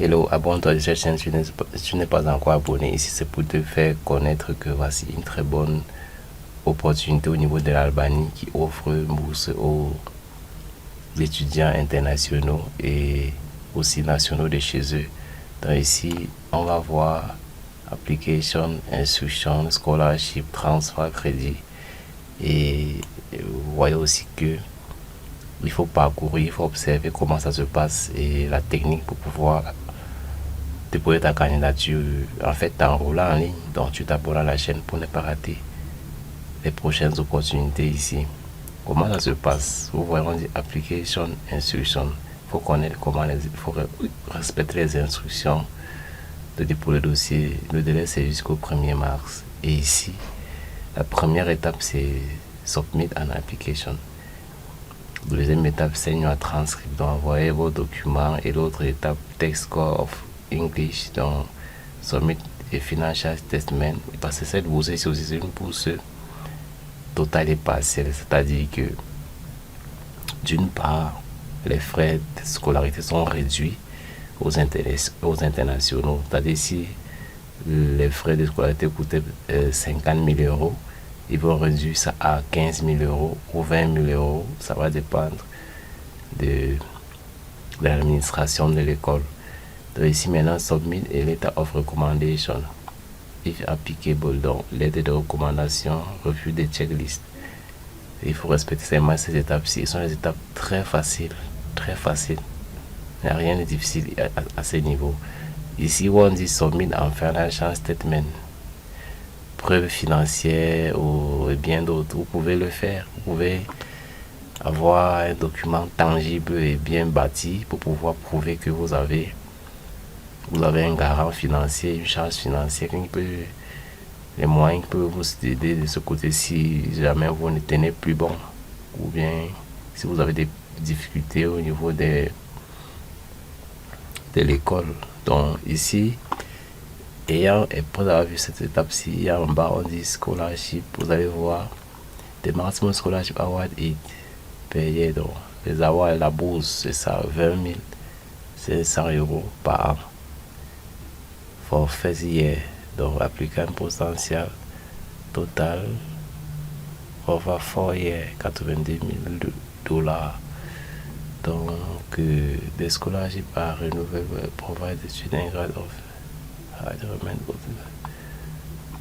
Hello, abonne-toi de cette chaîne si tu n'es pas encore abonné. Ici, c'est pour te faire connaître que voici une très bonne opportunité au niveau de l'Albanie qui offre une bourse aux étudiants internationaux et aussi nationaux de chez eux. Donc ici, on va voir application, instruction, scholarship, transfert, crédit. Et vous voyez aussi que il faut parcourir, il faut observer comment ça se passe et la technique pour pouvoir déposer ta candidature. En fait, t'enrôles en ligne, donc tu t'abonnes à la chaîne pour ne pas rater les prochaines opportunités ici. Comment ça se passe? Vous voyez, on dit application, instruction. Il faut connaître comment il faut respecter les instructions de dépôt de dossier. Le délai, c'est jusqu'au 1er mars. Et ici, la première étape, c'est submit an application. La deuxième étape, c'est une transcript. Donc, envoyez vos documents. Et l'autre étape, text score of English. Donc, submit et financial statement. Parce que cette bourse, c'est aussi une bourse totale et partielle. C'est-à-dire que, d'une part, les frais de scolarité sont réduits aux internationaux. C'est-à-dire si les frais de scolarité coûtaient 50 000 euros, ils vont réduire ça à 15 000 euros ou 20 000 euros. Ça va dépendre de l'administration de l'école. Donc ici maintenant, submit et letter of recommendation. If applicable, donc lettre de recommandation, refus des checklists. Il faut respecter seulement ces étapes-ci. Ce sont des étapes très faciles, très faciles. Il n'y a rien de difficile à ce niveau. Ici, où on dit submit en financial statement, preuves financières ou bien d'autres, vous pouvez le faire. Vous pouvez avoir un document tangible et bien bâti pour pouvoir prouver que vous avez un garant financier, une charge financière qui peut, les moyens qui peuvent vous aider de ce côté si jamais vous ne tenez plus bon ou bien si vous avez des difficultés au niveau de l'école. Donc ici, et après avoir vu cette étape-ci, en bas on dit scholarship, vous allez voir the maximum scholarship award est payé. Donc les awards, la bourse, c'est ça, 20 500 euros par an for first year. Donc applicant potentiel total over 4 years, 92 000 dollars. Donc des scholarships are renewable provide student grade of.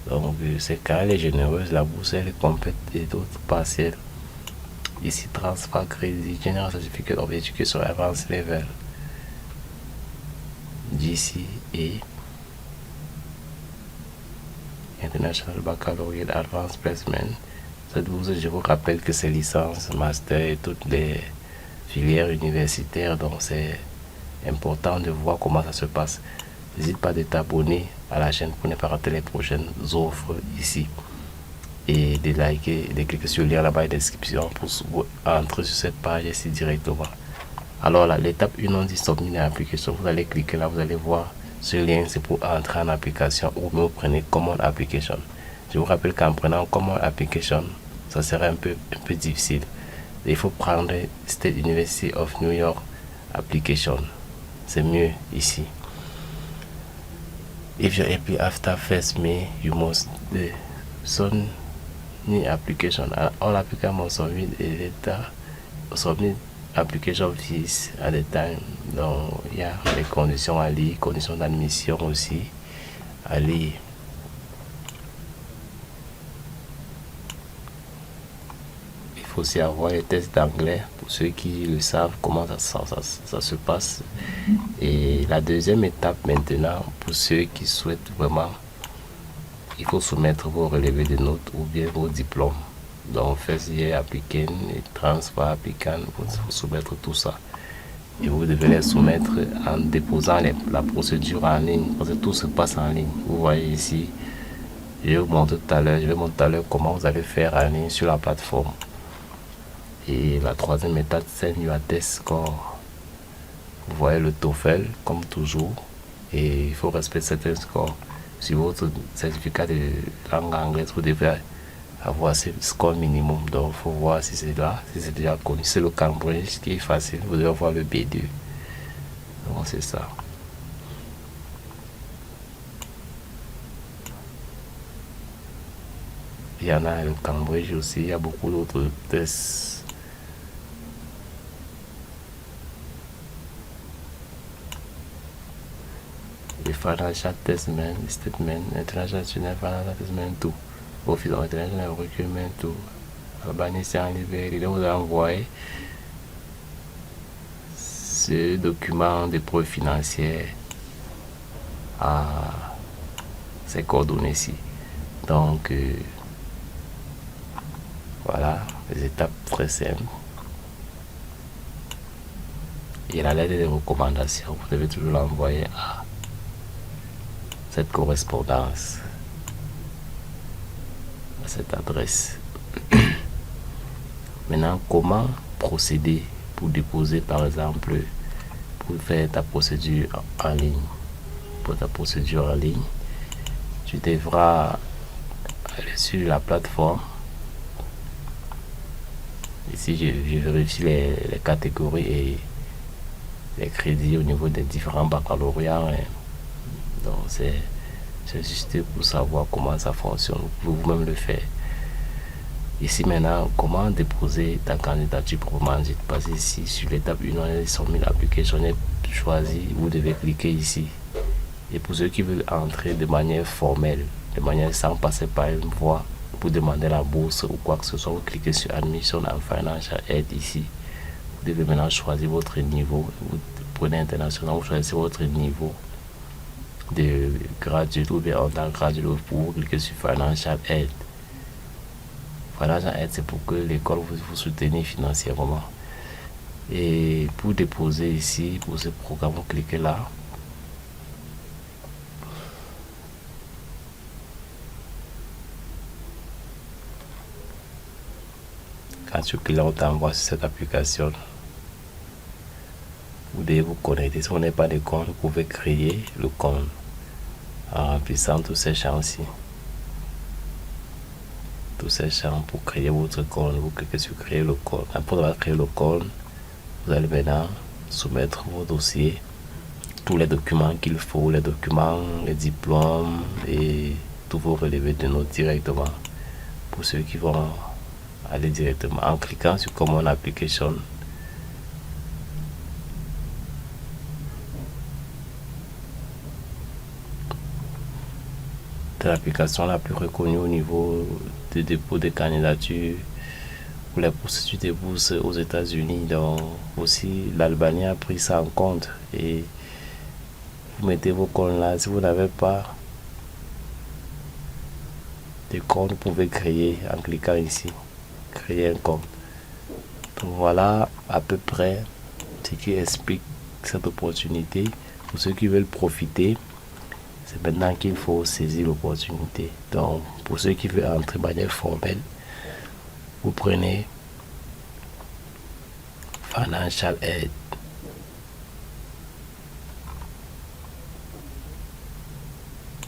Donc c'est quand elle est généreuse, la bourse elle est complète et d'autres partiels. Ici transfert crédit, general certificate of education advanced level, GCA, International Baccalaureate Advanced Placement. Cette bourse, je vous rappelle que c'est licence, master et toutes les filières universitaires, donc c'est important de voir comment ça se passe. N'hésite pas de t'abonner à la chaîne pour ne pas rater les prochaines offres ici et de liker, de cliquer sur le lien là-bas en description pour entrer sur cette page ici directement. Alors là, l'étape 1, on dit submit une application. Vous allez cliquer là, vous allez voir ce lien, c'est pour entrer en application ou vous prenez Common Application. Je vous rappelle qu'en prenant Common Application, ça serait un peu difficile. Il faut prendre State University of New York Application. C'est mieux ici. If you're happy after 1st May, you must submit application. All applicants must submit a letter, submit application fees at the time. Donc il y a les conditions à lire, conditions d'admission aussi à lire. Il faut aussi avoir les tests d'anglais pour ceux qui le savent comment ça se passe. Et la deuxième étape maintenant, pour ceux qui souhaitent vraiment, il faut soumettre vos relevés de notes ou bien vos diplômes. Donc first year applicant et transfer applicant, il faut soumettre tout ça. Et vous devez les soumettre en déposant la procédure en ligne, parce que tout se passe en ligne. Vous voyez ici, je vais vous montrer tout à l'heure comment vous allez faire en ligne sur la plateforme. Et la troisième étape, c'est your test score. Vous voyez le TOEFL comme toujours, et il faut respecter certains scores. Sur votre certificat de langue anglaise, vous devez avoir ce score minimum. Donc il faut voir si c'est là, si c'est déjà connu. C'est le Cambridge qui est facile, vous devez avoir le B2. Donc c'est ça. y en a le Cambridge aussi, il y a beaucoup d'autres tests. Les Financial Statement, International Financial Statement, tout. Office International Recruitment, tout. Albanie, c'est en Libérie. Là, vous allez envoyer ce document de preuve financière à ces coordonnées-ci. Donc, voilà, les étapes très simples. Et la lettre de recommandation, vous devez toujours l'envoyer à cette correspondance, à cette adresse. Maintenant, comment procéder pour déposer, par exemple, pour faire ta procédure en ligne? Pour ta procédure en ligne, tu devras aller sur la plateforme. Ici, je vérifie les catégories et les crédits au niveau des différents baccalauréats. Donc, c'est juste pour savoir comment ça fonctionne. Vous pouvez vous-même le faire. Ici, maintenant, comment déposer ta candidature proprement dite. Parce que ici, sur l'étape 1, on a 100 000 applications choisies. Vous devez cliquer ici. Et pour ceux qui veulent entrer de manière formelle, de manière sans passer par une voie, pour demander la bourse ou quoi que ce soit, vous cliquez sur Admission en Financial Aid ici. Vous devez maintenant choisir votre niveau. Vous prenez international, vous choisissez votre niveau de graduate ou bien en tant que graduate pour cliquer sur Financial Aid. Financial Aid, c'est pour que l'école vous soutenir financièrement. Et pour déposer ici, pour ce programme, vous cliquez là. Quand tu cliques là, on t'envoie sur cette application. Vous devez vous connecter. Si vous n'avez pas de compte, vous pouvez créer le compte en remplissant tous ces champs-ci. Tous ces champs pour créer votre compte. Vous cliquez sur créer le compte. Après avoir créé le compte, vous allez maintenant soumettre vos dossiers, tous les documents qu'il faut, les documents, les diplômes et tous vos relevés de notes directement. Pour ceux qui vont aller directement en cliquant sur Common Application. C'est l'application la plus reconnue au niveau de dépôt de candidature pour les procédures de bourse aux États-Unis. Donc aussi l'Albanie a pris ça en compte et vous mettez vos comptes là. Si vous n'avez pas de compte, vous pouvez créer en cliquant ici, créer un compte. Donc voilà à peu près ce qui explique cette opportunité. Pour ceux qui veulent profiter, c'est maintenant qu'il faut saisir l'opportunité. Donc, pour ceux qui veulent entrer de manière formelle, vous prenez Financial Aid.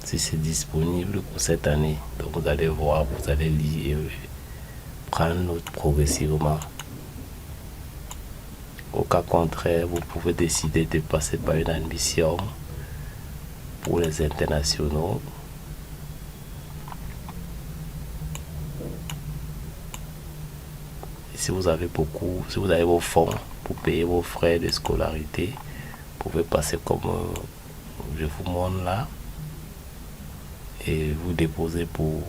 Si c'est disponible pour cette année, donc vous allez voir, vous allez lire et prendre note progressivement. Au cas contraire, vous pouvez décider de passer par une admission pour les internationaux. Et si vous avez vos fonds pour payer vos frais de scolarité, vous pouvez passer comme je vous montre là et vous déposer pour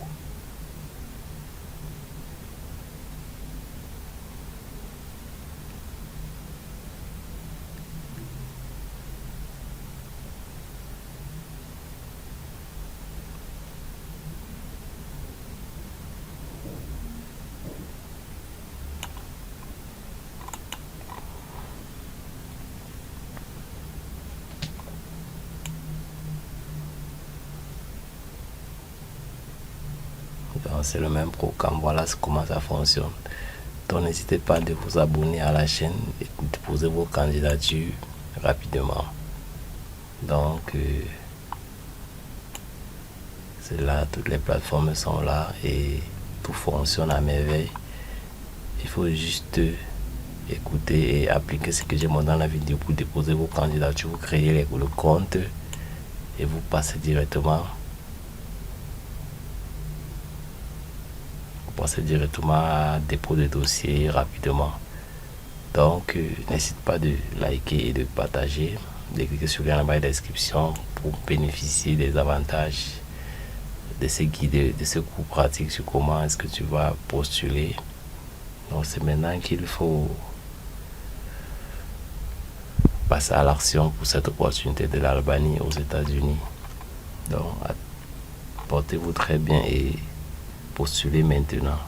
c'est le même programme. Voilà comment ça fonctionne. Donc n'hésitez pas de vous abonner à la chaîne et de poser vos candidatures rapidement. Donc c'est là, toutes les plateformes sont là et tout fonctionne à merveille. Il faut juste écouter et appliquer ce que j'ai montré dans la vidéo pour déposer vos candidatures. Vous créez le compte et vous passez directement passer directement à dépôt de dossier rapidement. Donc, n'hésite pas de liker et de partager, de cliquer sur le lien en bas de la description pour bénéficier des avantages de ce guide, de ce cours pratique sur comment est-ce que tu vas postuler. Donc, c'est maintenant qu'il faut passer à l'action pour cette opportunité de l'Albanie aux États-Unis. Donc, portez-vous très bien et postulez maintenant.